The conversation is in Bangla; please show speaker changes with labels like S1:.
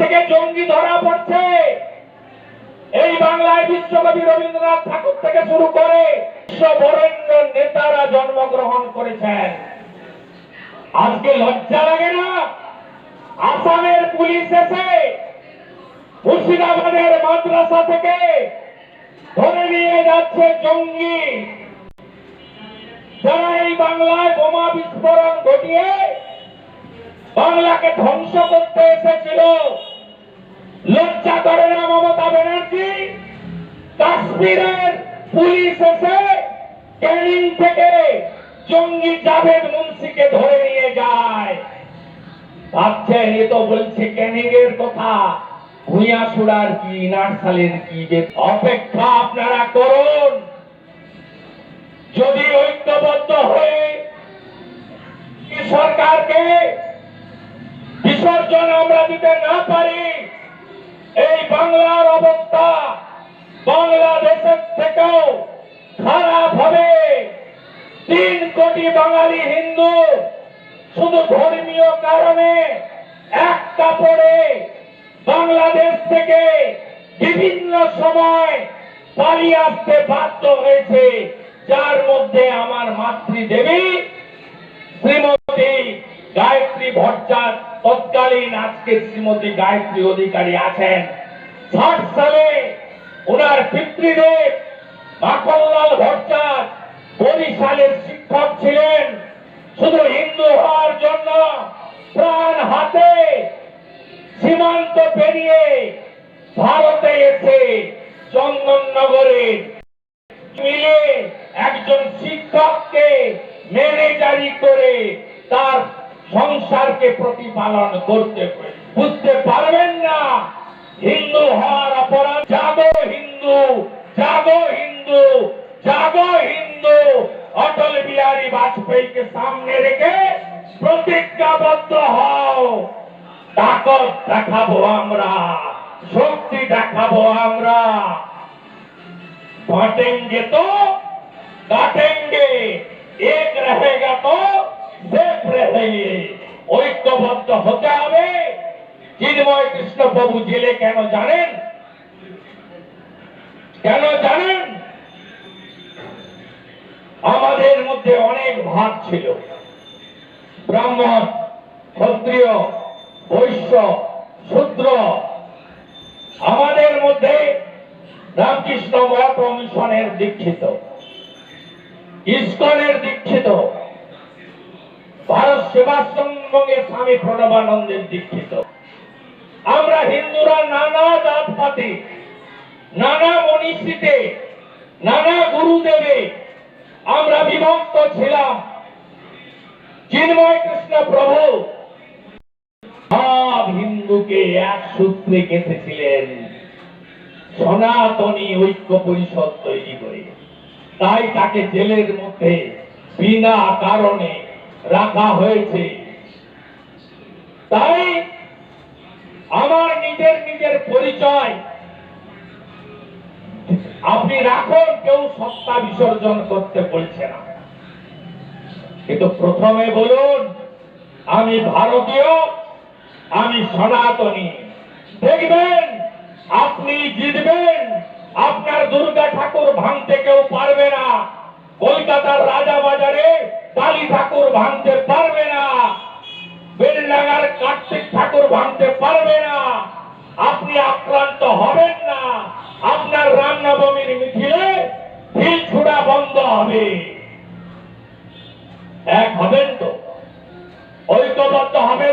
S1: থেকে জঙ্গি ধরা পড়ছে। এই বাংলায় বিশ্বকবি রবীন্দ্রনাথ ঠাকুর থেকে শুরু করে বিশ্ববরেণ্য নেতারা জন্মগ্রহণ করেছেন। আজকে লজ্জা লাগে না? আসামের পুলিশ এসে মুর্শিদাবাদের মাদ্রাসা থেকে ধরে নিয়ে যাচ্ছে জঙ্গি, যারা এই বাংলায় বোমা বিস্ফোরণ ঘটিয়ে বাংলাকে ধ্বংস করতে এসেছিল। লজ্জা করে না মমতা ব্যানার্জি? কাশ্মীরের পুলিশ এসে ক্যানিং থেকে জঙ্গি জাভেদ মুন্সিকে ধরে নিয়ে যায়। ভাবছেন এ তো বলছে ক্যানিং এর কথা, ভুঁইয়াশুড়ার কি নারসালের কি? অপেক্ষা আপনারা করুন। যদি ঐক্যবদ্ধ হয়ে সরকারকে বিসর্জন আমরা দিতে না পারি, এই বাংলার অবস্থা বাংলাদেশের থেকেও খারাপ হবে। 3 কোটি বাঙালি হিন্দু শুধু ধর্মীয় কারণে এক কাপড়ে বাংলাদেশ থেকে বিভিন্ন সময় পালিয়ে আসতে বাধ্য হয়েছে, যার মধ্যে আমার মাতৃদেবী শ্রীমতী গায়ত্রী ভট্টাচার্য, তৎকালীন আজকে শ্রীমতী গায়ত্রী অধিকারী আছেন। 60 সালে ওনার পিতৃদেব মাখনলাল ভট্টাচার্য বরিশালের শিক্ষক ছিলেন। শুধু হিন্দু হওয়ার জন্য প্রাণ হাতে সীমান্ত পেরিয়ে ভারতে এসে চন্দননগরে মিলে একজন শিক্ষককে ম্যানেজারি করে তার সংসারকে প্রতিপালন করতে পারে। বুঝতে পারবেন না হিন্দু হওয়ার অপরাধ? জাগো হিন্দু, জাগো হিন্দু, জাগো হিন্দু। অটল বিহারী বাজপেয়ীকে সামনে রেখে প্রতিজ্ঞাবদ্ধ হও। তাকত দেখাবো আমরা, শক্তি দেখাবো আমরা। बांटेंगे तो काटेंगे, एक रहेगा तो सेफ रहेंगे। ঐক্যবদ্ধ হতে হবে। চিন্ময় কৃষ্ণ প্রভু জেলে কেন জানেন? কেন জানেন? আমাদের মধ্যে অনেক ভাগ ছিল, ব্রাহ্মণ, ক্ষত্রিয়, বৈশ্য, শূদ্র। আমাদের মধ্যে রামকৃষ্ণ মঠ মিশনের দীক্ষিত, ইসকনের দীক্ষিত, ভারত সেবাশ্রমের স্বামী প্রণবানন্দের দীক্ষিত। আমরা হিন্দুরা নানা জাতপাতে, নানা মনীষীতে, নানা গুরুদেবে আমরা বিভক্ত ছিলাম। চিন্ময় কৃষ্ণ প্রভু সব হিন্দুকে এক সূত্রে গেঁথেছিলেন, সনাতনী ঐক্য পরিষদ তৈরি করে। তাই তাকে জেলের মধ্যে বিনা কারণে রাখা হয়েছে। তাই আমার নিজের পরিচয় আপনি রাখুন, কেউ সত্তা বিসর্জন করতে বলছে না, কিন্তু প্রথমে বলুন আমি ভারতীয়, আমি সনাতনী। দেখবেন আপনি জিতবেন। আপনার দুর্গা ঠাকুর ভাঙতে কেউ পারবে না, কলকাতার রাজা বাজারে কালী ঠাকুর ভাঙতে পারবে না, বেলডাঙ্গার কার্তিক ঠাকুর ভাঙতে পারবে না। আপনি আক্রান্ত হবেন না। আপনার রামনবমীর মিছিলে ঢিল ছুড়া বন্ধ হবে। এক